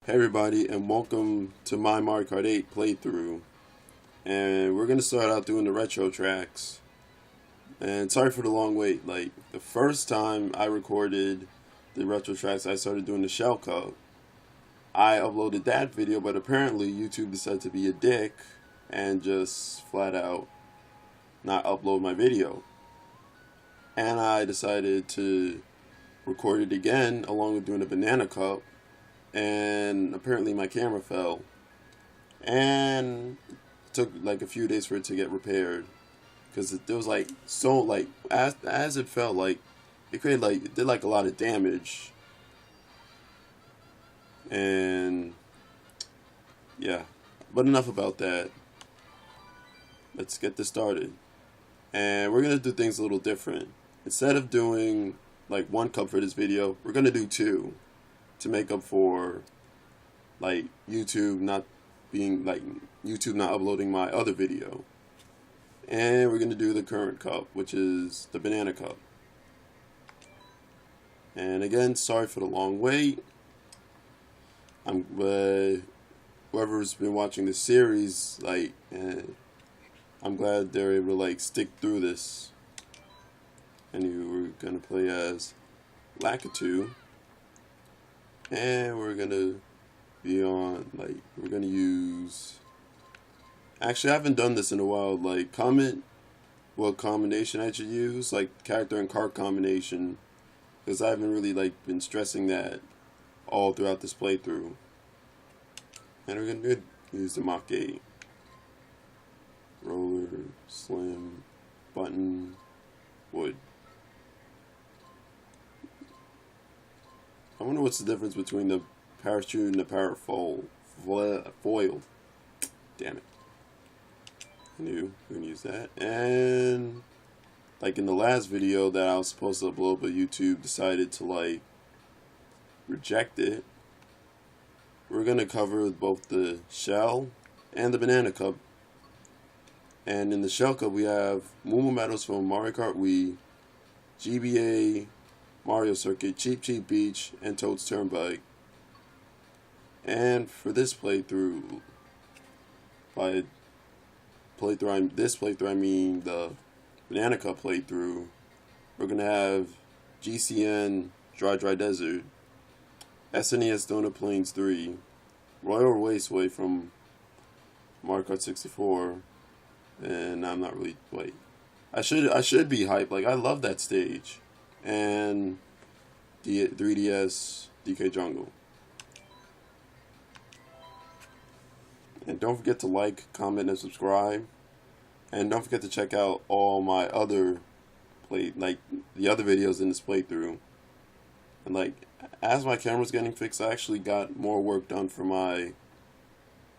Hey everybody, and welcome to my Mario Kart 8 playthrough. And we're gonna start out doing the retro tracks. And sorry for the long wait. Like the first time I recorded the retro tracks, I started doing the Shell Cup. I uploaded that video, but apparently YouTube decided to be a dick and just flat out not upload my video. And I decided to record it again along with doing a Banana Cup. And apparently my camera fell, and it took like a few days for it to get repaired because it was like so like as it felt like it did like a lot of damage. And yeah, but enough about that. Let's get this started, and we're gonna do things a little different. Instead of doing like one cup for this video, we're gonna do two to make up for like YouTube not uploading my other video. And we're gonna do the current cup, which is the Banana Cup. And again, sorry for the long wait. Whoever's been watching this series, I'm glad they're able to like stick through this. And we're gonna play as Latiku. And we're gonna be on, we're gonna use, actually I haven't done this in a while, comment what combination I should use, like character and card combination, because I haven't really been stressing that all throughout this playthrough. And we're gonna use the Mach 8. Roller, slim, button, wood. I wonder what's the difference between the parachute and the foil. Damn it. I knew we can use that. And like in the last video that I was supposed to upload, but YouTube decided to reject it. We're gonna cover both the shell and the Banana Cup. And in the shell cup we have Moo medals from Mario Kart Wii, GBA, Mario Circuit, Cheap Cheap Beach, and Toad's Turnpike. And for this playthrough, I mean the Banana Cup playthrough, we're gonna have GCN Dry Desert, SNES Donut Plains 3, Royal Raceway from Mario Kart 64, and I'm not really I should be hyped. I love that stage. And the 3DS DK Jungle. And don't forget to like, comment, and subscribe. And don't forget to check out all my other the other videos in this playthrough. And as my camera's getting fixed, I actually got more work done for my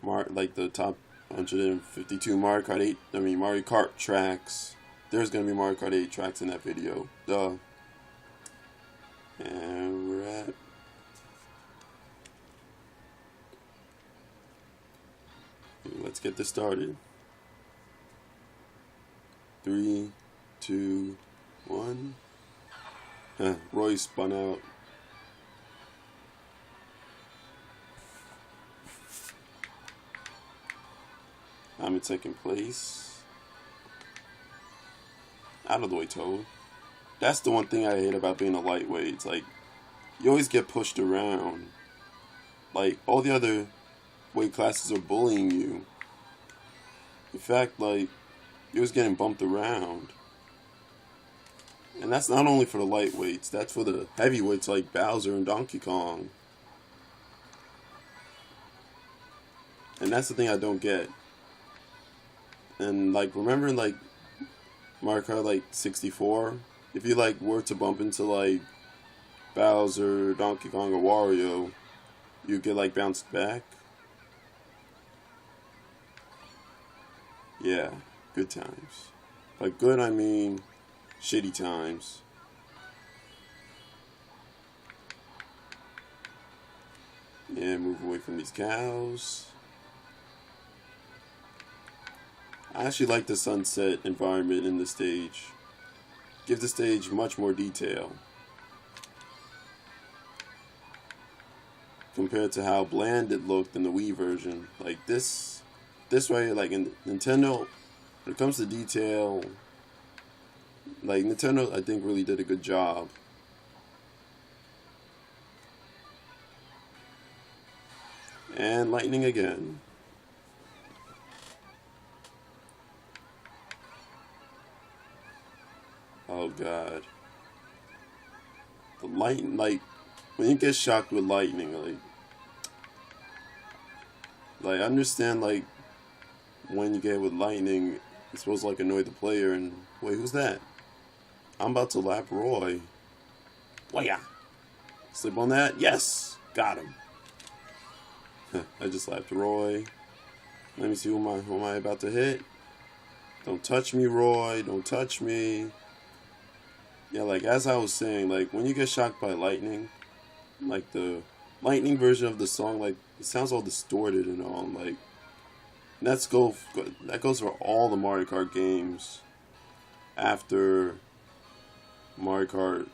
the top 152 Mario Kart tracks. There's gonna be Mario Kart 8 tracks in that video. Duh. And we're at let's get this started. 3, 2, 1. Roy spun out. I'm in second place. Out of the way, Toad. That's the one thing I hate about being a lightweight. It's you always get pushed around. All the other weight classes are bullying you. In fact, you're always getting bumped around. And that's not only for the lightweights, that's for the heavyweights like Bowser and Donkey Kong. And that's the thing I don't get. And remember in Mario Kart 64? If you were to bump into Bowser, Donkey Kong, or Wario, you get bounced back. Yeah, good times. By good I mean shitty times. Yeah, move away from these cows. I actually like the sunset environment in the stage. Give the stage much more detail. compared to how bland it looked in the Wii version. Like this way, like in Nintendo, when it comes to detail, like Nintendo, I think really did a good job. And lightning again. Oh god. The lightning, like, when you get shocked with lightning, like I understand, like, when you get with lightning, it's supposed to, like, annoy the player, and, wait, who's that? I'm about to lap Roy. Waya! Slip on that? Yes! Got him. I just lapped Roy. Let me see who am I about to hit? Don't touch me, Roy. Don't touch me. Yeah, like, as I was saying, like, when you get shocked by lightning, like, the lightning version of the song, like, it sounds all distorted and all, like, and that goes for all the Mario Kart games after Mario Kart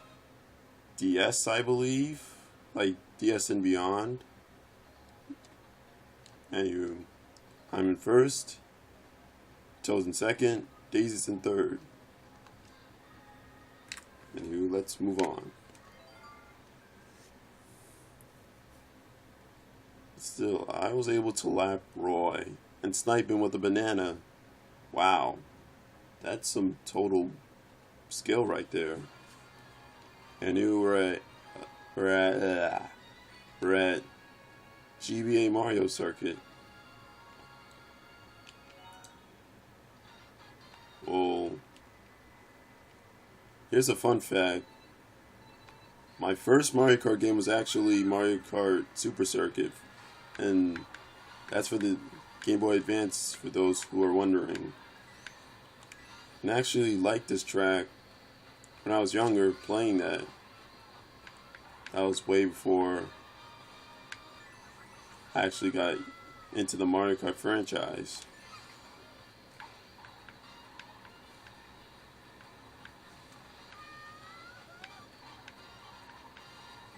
DS, I believe, like, DS and beyond. Anywho, I'm in first, Toad's in second, Daisy's in third. Anywho, let's move on. Still, I was able to lap Roy and snipe him with a banana. Wow. That's some total skill right there. Anywho, we're at GBA Mario Circuit. Well, here's a fun fact. My first Mario Kart game was actually Mario Kart Super Circuit, and that's for the Game Boy Advance, for those who are wondering. And I actually liked this track when I was younger, playing that. That was way before I actually got into the Mario Kart franchise.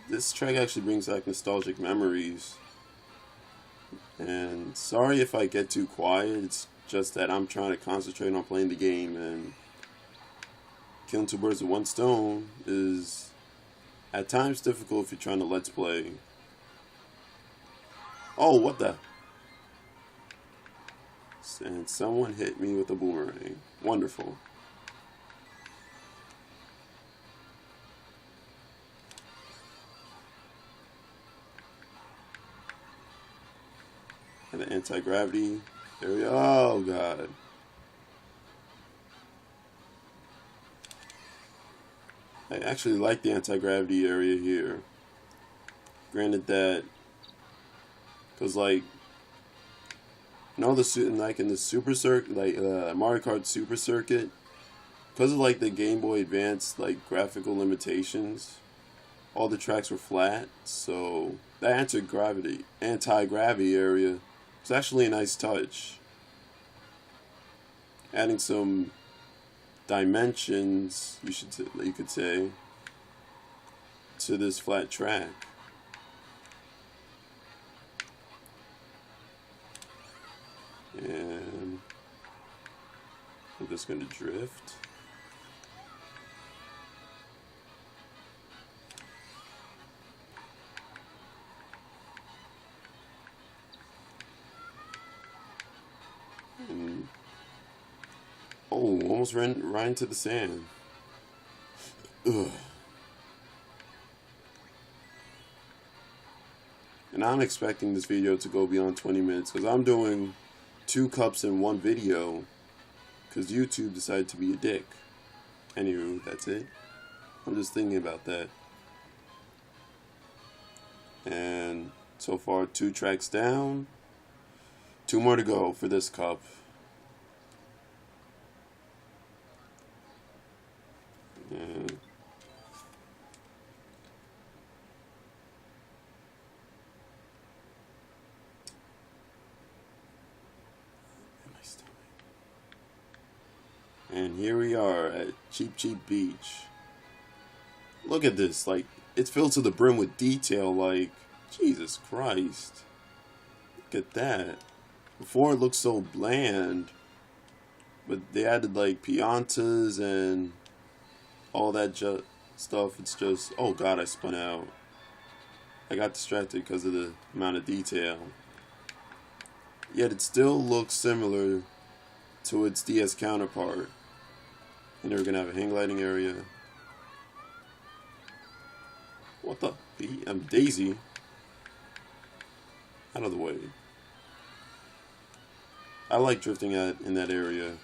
This track actually brings back nostalgic memories. And sorry if I get too quiet, it's just that I'm trying to concentrate on playing the game, and killing two birds with one stone is at times difficult if you're trying to let's play. Oh, what the? And someone hit me with a boomerang. Wonderful. And the anti-gravity. There we go. Oh, God. I actually like the anti-gravity area here. Granted that, because, like, you know, like in the Super Circuit, like Mario Kart Super Circuit, because of, like, the Game Boy Advance, like, graphical limitations, all the tracks were flat, so that anti-gravity area was actually a nice touch. Adding some dimensions, you could say, to this flat track. And I'm just going to drift. And, oh, almost ran right into the sand. Ugh. And I'm expecting this video to go beyond 20 minutes because I'm doing 2 cups in one video because YouTube decided to be a dick. Anywho, that's it. I'm just thinking about that. And so far, 2 tracks down. 2 more to go for this cup. And And here we are at Cheap Cheap Beach. Look at this, like, it's filled to the brim with detail, like, Jesus Christ. Look at that. Before it looked so bland, but they added like piantas and all that stuff. It's just, oh god, I spun out. I got distracted because of the amount of detail. Yet it still looks similar to its DS counterpart. And they're gonna have a hang gliding area. What the? Daisy. Out of the way. I like drifting in that area.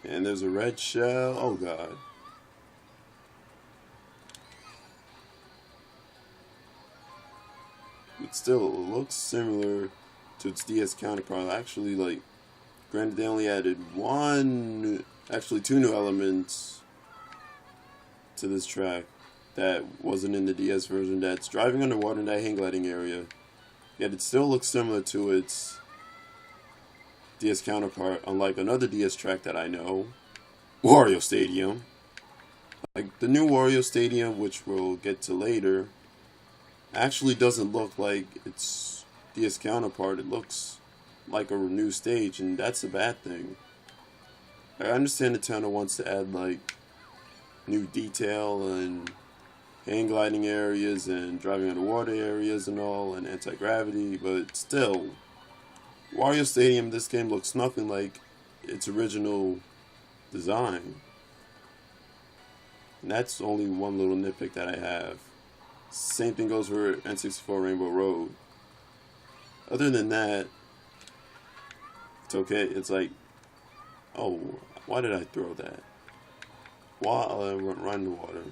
And there's a red shell. Oh god. It still looks similar to its DS counterpart. Actually, like, granted they only added two new elements to this track that wasn't in the DS version. That's driving underwater in that hang gliding area. Yet it still looks similar to its DS counterpart, unlike another DS track that I know, Wario Stadium. Like, the new Wario Stadium, which we'll get to later, actually doesn't look like its DS counterpart. It looks like a new stage, and that's a bad thing. I understand Nintendo wants to add, like, new detail and hang gliding areas and driving underwater areas and all, and anti-gravity, but still, Wario Stadium, this game looks nothing like its original design. And that's only one little nitpick that I have. Same thing goes for N64 Rainbow Road. Other than that, it's okay. It's like, oh, why did I throw that? Why I went right in the water?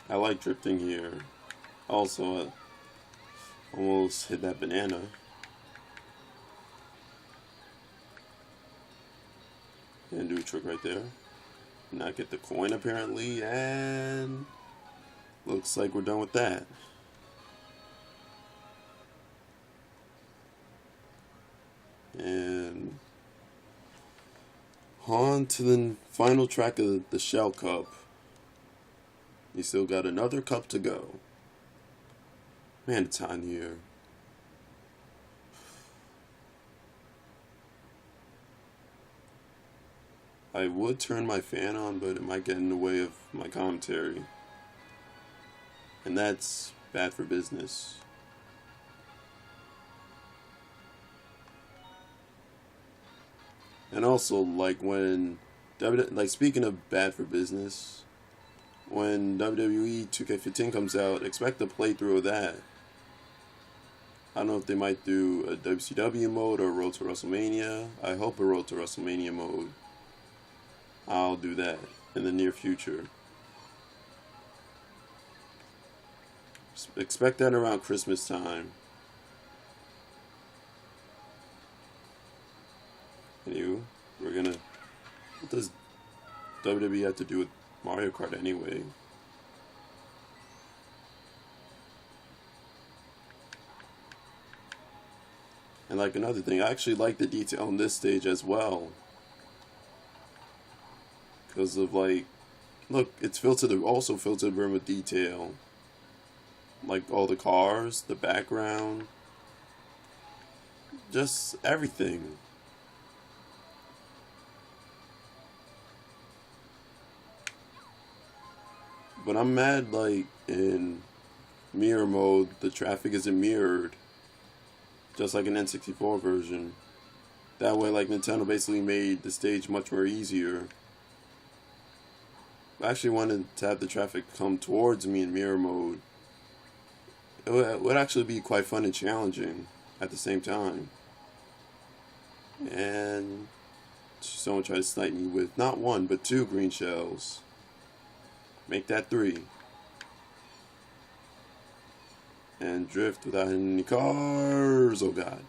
I like drifting here. Also, almost hit that banana. And do a trick right there. Not get the coin apparently, and looks like we're done with that. And on to the final track of the Shell Cup. You still got another cup to go. Man, it's hot in here. I would turn my fan on, but it might get in the way of my commentary. And that's bad for business. And also, like speaking of bad for business, when WWE 2K15 comes out, expect a playthrough of that. I don't know if they might do a WCW mode or a Road to WrestleMania. I hope a Road to WrestleMania mode. I'll do that in the near future. Expect that around Christmas time. Anyway, what does WWE have to do with Mario Kart anyway? And like another thing, I actually like the detail on this stage as well. Because of like, look, it's also filled to the brim with detail. Like all the cars, the background, just everything. But I'm mad, like, in mirror mode, the traffic isn't mirrored. Just like an N64 version. That way, like, Nintendo basically made the stage much more easier. I actually wanted to have the traffic come towards me in mirror mode. It would actually be quite fun and challenging at the same time. And someone tried to snipe me with not one, but two green shells. Make that three. And drift without hitting any cars. Oh god.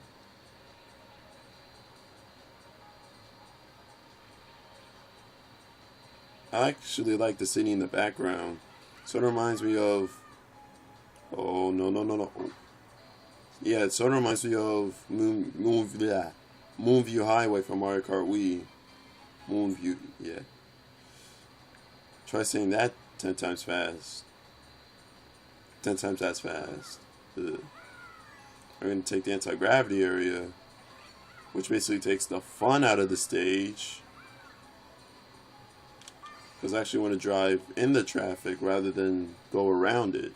I actually like the city in the background. Sort of reminds me of... Oh, no, no, no, no. Yeah, it sort of reminds me of Moonview Highway from Mario Kart Wii. Moonview, yeah. Try saying that 10 times fast. 10 times as fast. Ugh. We're going to take the anti-gravity area, which basically takes the fun out of the stage. Because I actually want to drive in the traffic rather than go around it.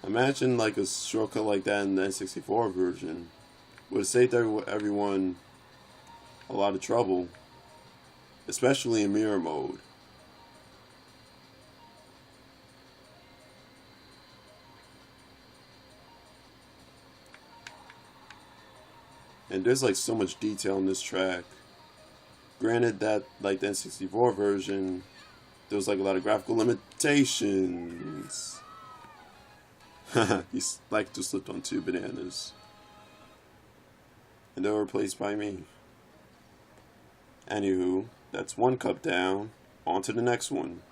Imagine like a shortcut like that in the N64 version. Would have saved everyone a lot of trouble. Especially in mirror mode. And there's like so much detail in this track. Granted that like the N64 version, there was like a lot of graphical limitations. He's like just slipped on two bananas. And they were replaced by me. Anywho, that's one cup down. On to the next one.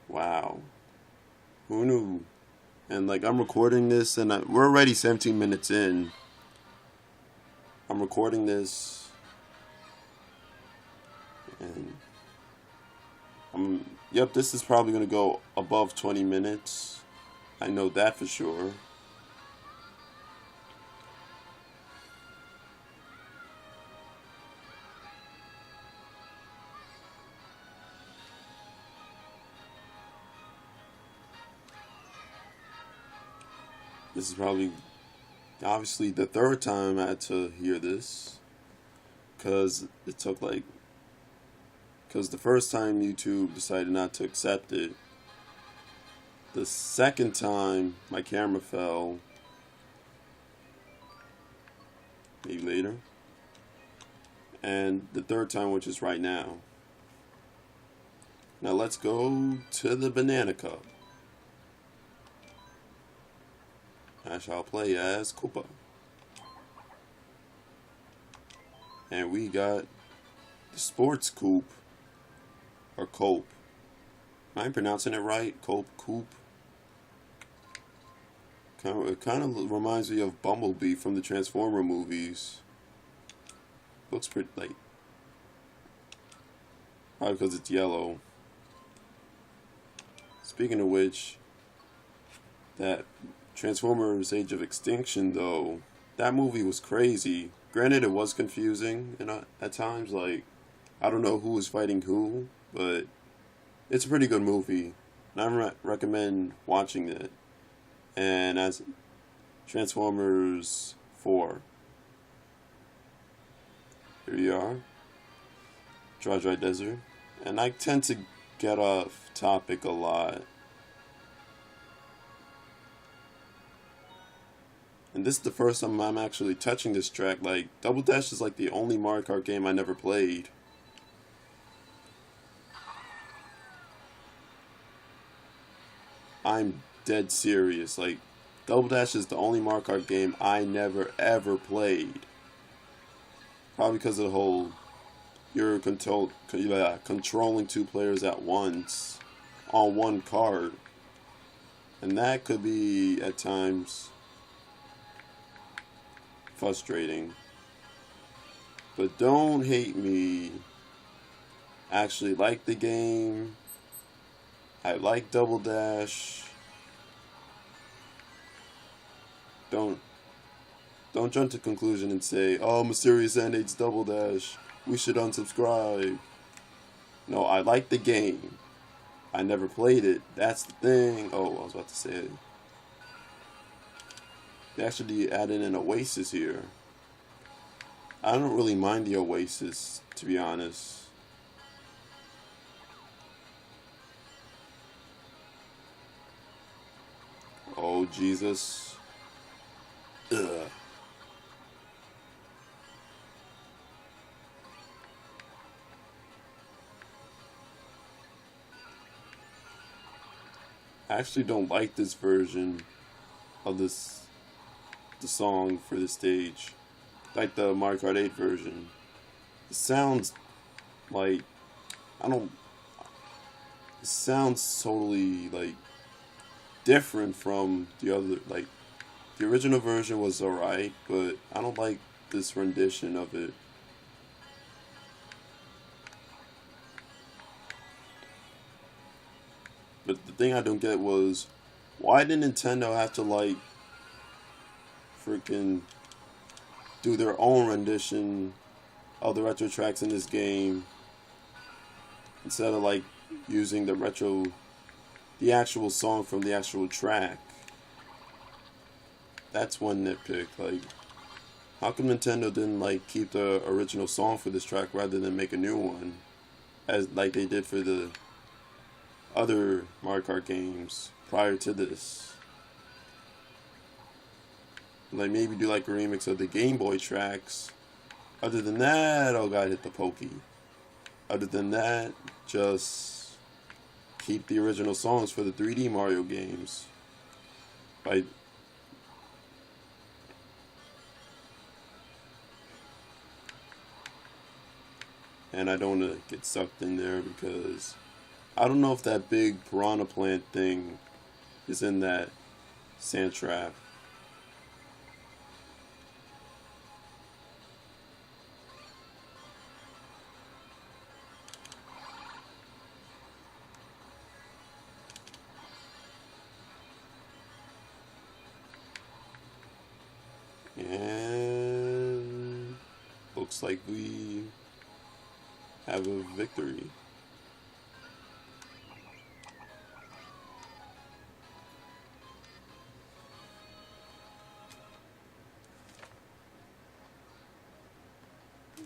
Wow. Who knew? And like I'm recording this and we're already 17 minutes in. I'm recording this and yep, this is probably going to go above 20 minutes. I know that for sure. This is probably obviously the third time I had to hear this, because it took like, because the first time YouTube decided not to accept it. The second time my camera fell, maybe later, and the third time, which is right now. Now let's go to the banana cup. I shall play as Koopa. And we got the sports coupe, or cope. Am I pronouncing it right? Cope, coupe. It kind of reminds me of Bumblebee from the Transformer movies. Looks pretty, like, probably because it's yellow. Speaking of which, that Transformers Age of Extinction, though, that movie was crazy. Granted, it was confusing, and at times, like, I don't know who was fighting who, but it's a pretty good movie, and I recommend watching it. And as Transformers 4, here you are, Dry Desert, and I tend to get off topic a lot. And this is the first time I'm actually touching this track. Like, Double Dash is like the only Mario Kart game I never played. I'm dead serious. Like, Double Dash is the only Mario Kart game I never ever played. Probably because of the whole, you're controlling two players at once on one card. And that could be, at times, frustrating. But don't hate me. I actually like the game. I like Double Dash. Don't jump to conclusion and say, oh, Mysterious End hates Double Dash. We should unsubscribe. No, I like the game. I never played it. That's the thing. Oh, I was about to say it. They actually added an Oasis here. I don't really mind the Oasis, to be honest. Oh, Jesus. Ugh. I actually don't like this version of the song for the stage. Like the Mario Kart 8 version. It sounds like I don't it sounds totally like different from the other like the original version was alright, but I don't like this rendition of it. But the thing I don't get was why did Nintendo have to like freaking do their own rendition of the retro tracks in this game instead of like using the actual song from the actual track. That's one nitpick. Like, how come Nintendo didn't like keep the original song for this track rather than make a new one, as like they did for the other Mario Kart games prior to this? Like maybe do like a remix of the Game Boy tracks. Other than that, oh god, hit the pokey. Other than that, just keep the original songs for the 3D Mario games. By and I don't want to get sucked in there because I don't know if that big piranha plant thing is in that sand trap. And looks like we have a victory.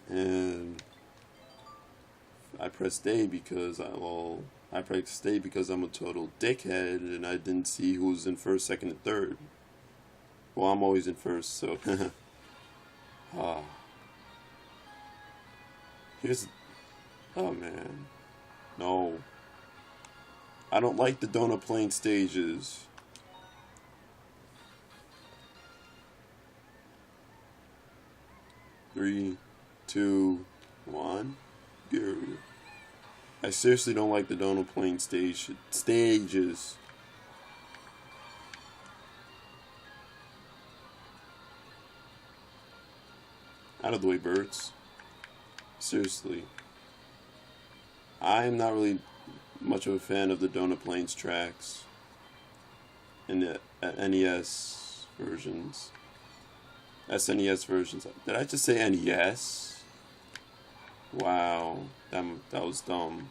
And I pressed A because I pressed A because I'm a total dickhead and I didn't see who was in first, second, and third. Well, I'm always in first, so ah. Here's oh man. No. I don't like the donut plane stages. Three, two, one, go. I seriously don't like the donut plane stages. Out of the way, birds. Seriously. I'm not really much of a fan of the Donut Plains tracks in the NES versions. SNES versions. Did I just say NES? Wow, that was dumb.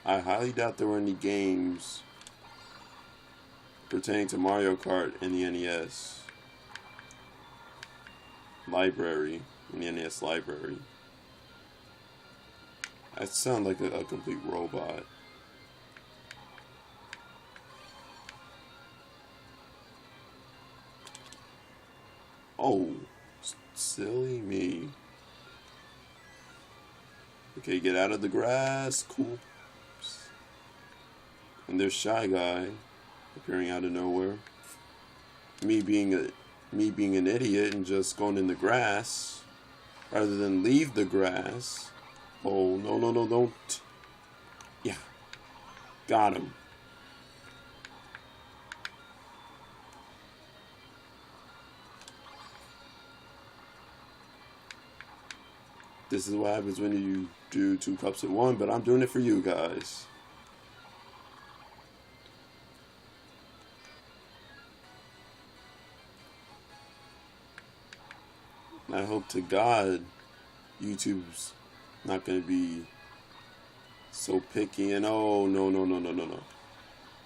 I highly doubt there were any games pertaining to Mario Kart in the NES library, in the NES library. I sound like a complete robot. Oh, silly me. Okay, get out of the grass. Cool. And there's Shy Guy appearing out of nowhere. Me being an idiot and just going in the grass rather than leave the grass. Oh, no, no, no, don't. Yeah. Got him. This is what happens when you do 2 cups at one, but I'm doing it for you guys. I hope to God YouTube's not going to be so picky. And oh, no, no, no, no, no, no.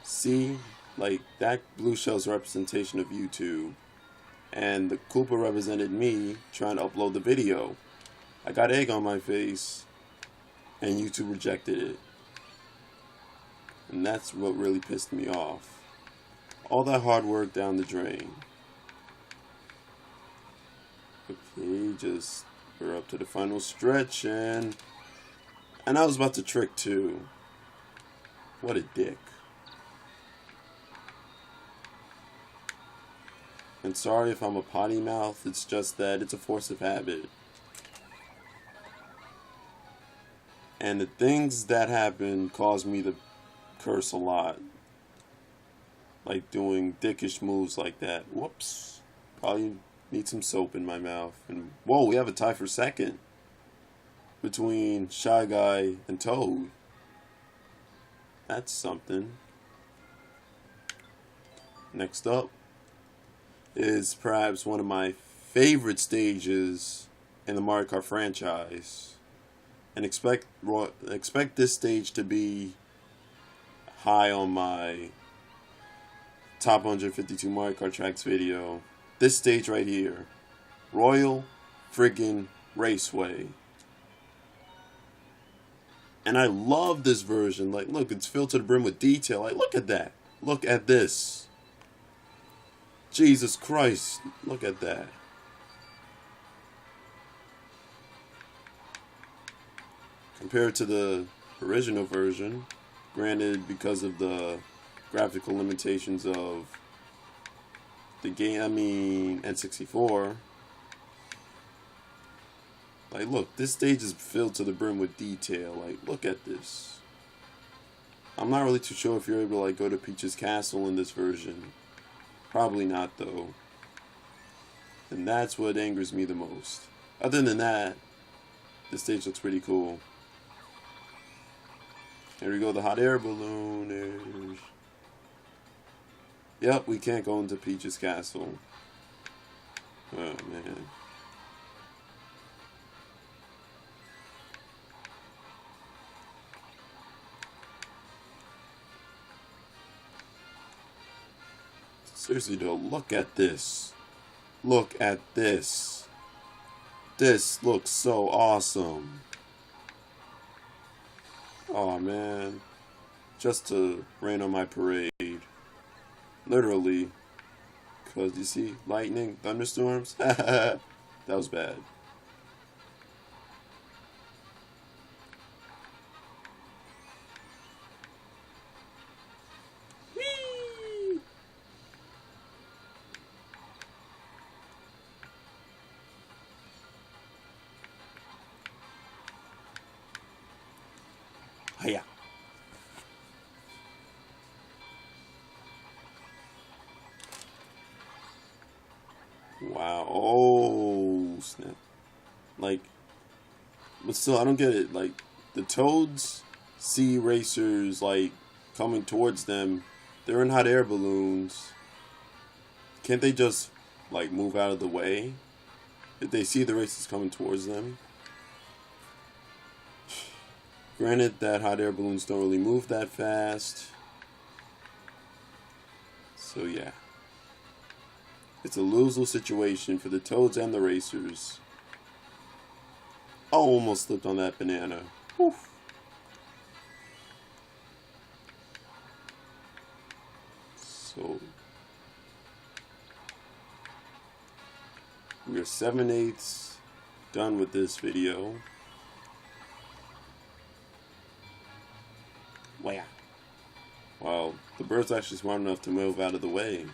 See, like, that blue shell's representation of YouTube. And the Koopa represented me trying to upload the video. I got egg on my face, and YouTube rejected it. And that's what really pissed me off. All that hard work down the drain. Okay, we're up to the final stretch, and I was about to trick too. What a dick. And sorry if I'm a potty mouth, it's just that it's a force of habit. And the things that happen cause me to curse a lot. Like doing dickish moves like that. Whoops. Probably need some soap in my mouth. And whoa, we have a tie for second between Shy Guy and Toad. That's something. Next up is perhaps one of my favorite stages in the Mario Kart franchise. And expect this stage to be high on my top 152 Mario Kart tracks video. This stage right here. Royal friggin' Raceway. And I love this version. Like, look, it's filled to the brim with detail. Like, look at that. Look at this. Jesus Christ. Look at that. Compared to the original version, granted because of the graphical limitations of the game, N64. Like, look, this stage is filled to the brim with detail. Like, look at this. I'm not really too sure if you're able to, like, go to Peach's Castle in this version. Probably not, though. And that's what angers me the most. Other than that, this stage looks pretty cool. Here we go, the hot air balloon. Yep, we can't go into Peach's Castle. Oh, man. Seriously though, look at this. Look at this. This looks so awesome. Oh man. Just to rain on my parade. Literally. Because you see, lightning, thunderstorms. That was bad. Whee! Hiya. Wow. Oh, snap. Like, but still, I don't get it. Like, the Toads see racers, like, coming towards them. They're in hot air balloons. Can't they just, like, move out of the way if they see the racers coming towards them? Granted that hot air balloons don't really move that fast. So, yeah. It's a lose-lose situation for the Toads and the racers. I almost slipped on that banana. Whew. So, we are 7/8 done with this video. Wow. Wow, the bird's actually smart enough to move out of the way.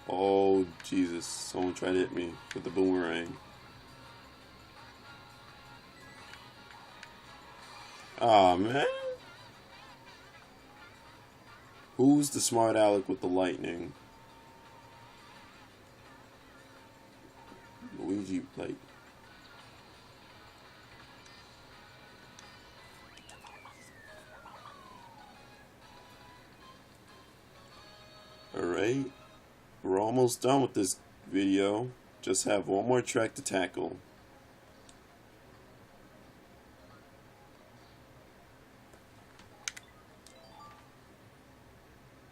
Oh, Jesus. Someone tried to hit me with the boomerang. Aw, man. Who's the smart aleck with the lightning? Luigi, like... Alright. We're almost done with this video. Just have one more track to tackle.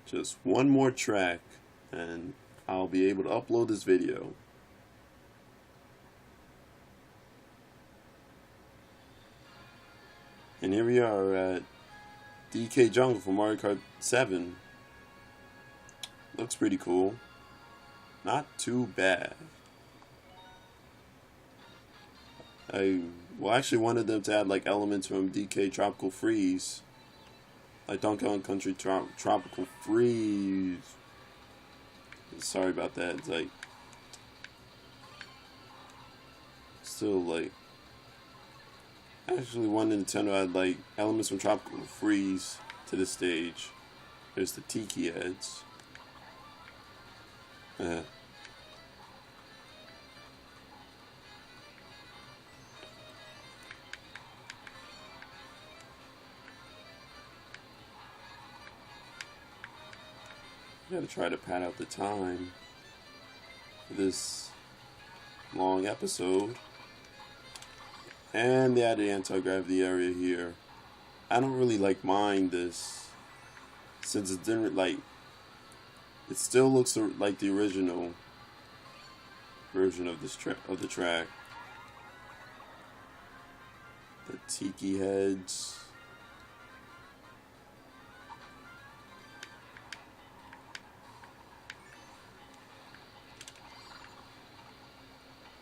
Just one more track and I'll be able to upload this video. And here we are at DK Jungle for Mario Kart 7. Looks pretty cool. Not too bad. I actually wanted them to add like elements from DK Tropical Freeze. Like Donkey Kong Country Tropical Freeze. Sorry about that. It's like still like I actually wanted Nintendo to add like elements from Tropical Freeze to the stage. There's the Tiki heads. Gotta try to pad out the time for this long episode. And they added anti-gravity area here. I don't really mind this, since it didn't it still looks like the original version of this of the track. The Tiki heads.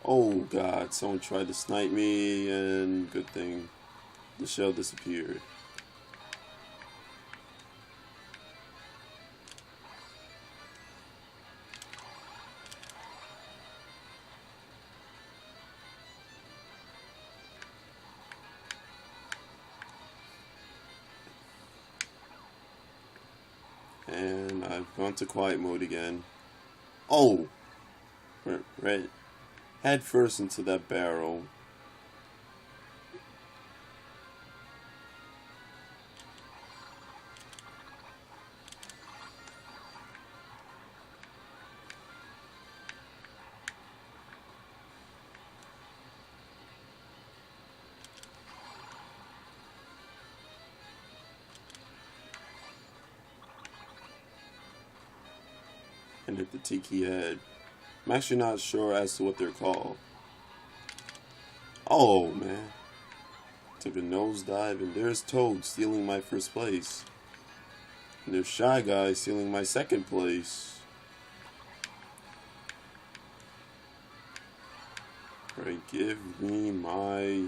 Oh god, someone tried to snipe me, and good thing the shell disappeared. And I've gone to quiet mode again. Oh! Right. Head first into that barrel. And hit the Tiki head. I'm actually not sure as to what they're called. Oh, man. Took a nosedive, and there's Toad stealing my first place. And there's Shy Guy stealing my second place. Alright, give me my...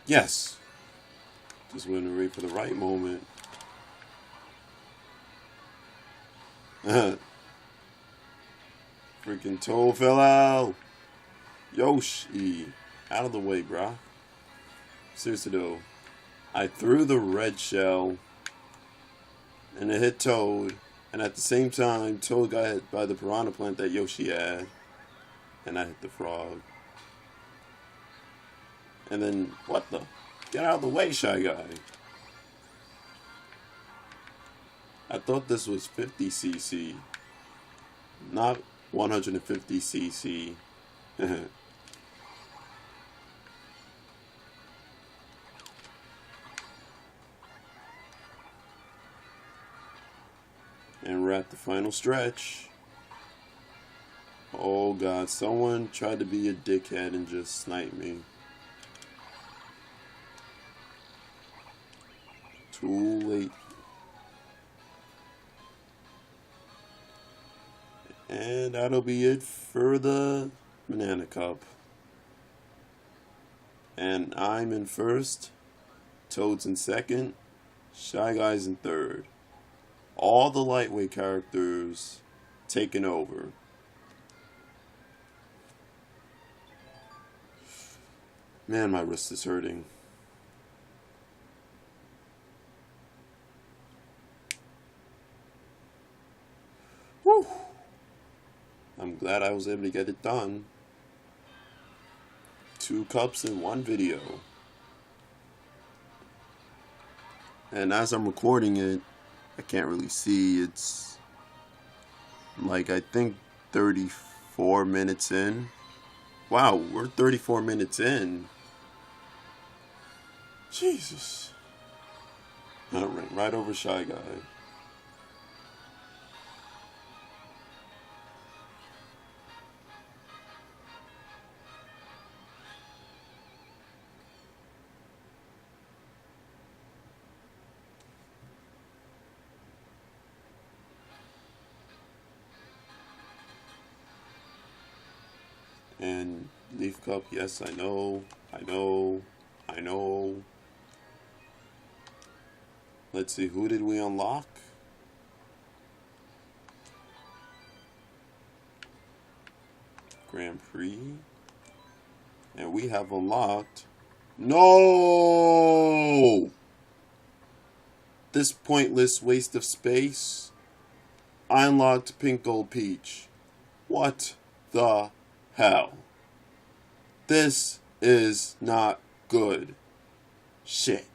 Yes! Just went to wait for the right moment. Freaking Toad fell out. Yoshi. Out of the way, brah. Seriously though. I threw the red shell. And it hit Toad. And at the same time, Toad got hit by the piranha plant that Yoshi had. And I hit the frog. And then, what the? Get out of the way, Shy Guy. I thought this was 50cc. Not 150cc. And we're at the final stretch. Oh god, someone tried to be a dickhead and just snipe me. Too late. And that'll be it for the Banana Cup. And I'm in first, Toad's in second, Shy Guy's in third. All the lightweight characters taking over. Man, my wrist is hurting. Whew. I'm glad I was able to get it done. 2 cups in 1 video. And as I'm recording it, I can't really see. It's like, I think 34 34 minutes in. Wow, we're 34 minutes in. Jesus. I ran right over Shy Guy. And Leaf Cup, yes, I know. Let's see, who did we unlock? Grand Prix. And we have unlocked... No! This pointless waste of space. I unlocked Pink Gold Peach. What the hell? This is not good. Shit.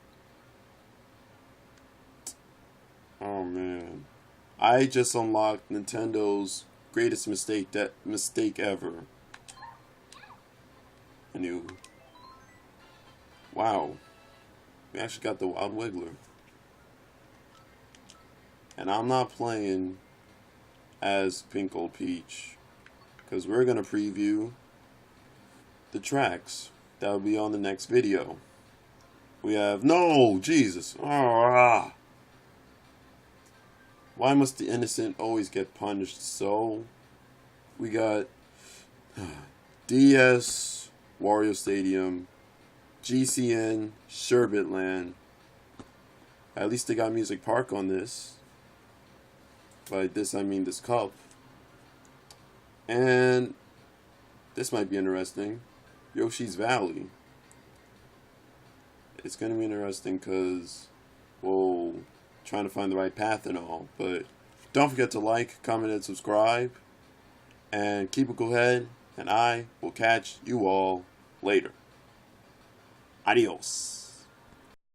Oh man. I just unlocked Nintendo's greatest mistake ever. I knew. Wow. We actually got the Wild Wiggler. And I'm not playing as Pink Gold Peach, because we're going to preview the tracks that will be on the next video. We have... No! Jesus! Why must the innocent always get punished so? We got DS, Wario Stadium, GCN, Sherbetland. At least they got Music Park on this. By this I mean this cup. And this might be interesting. Yoshi's Valley. It's going to be interesting because, well, trying to find the right path and all. But don't forget to like, comment, and subscribe. And keep a cool head. And I will catch you all later. Adios.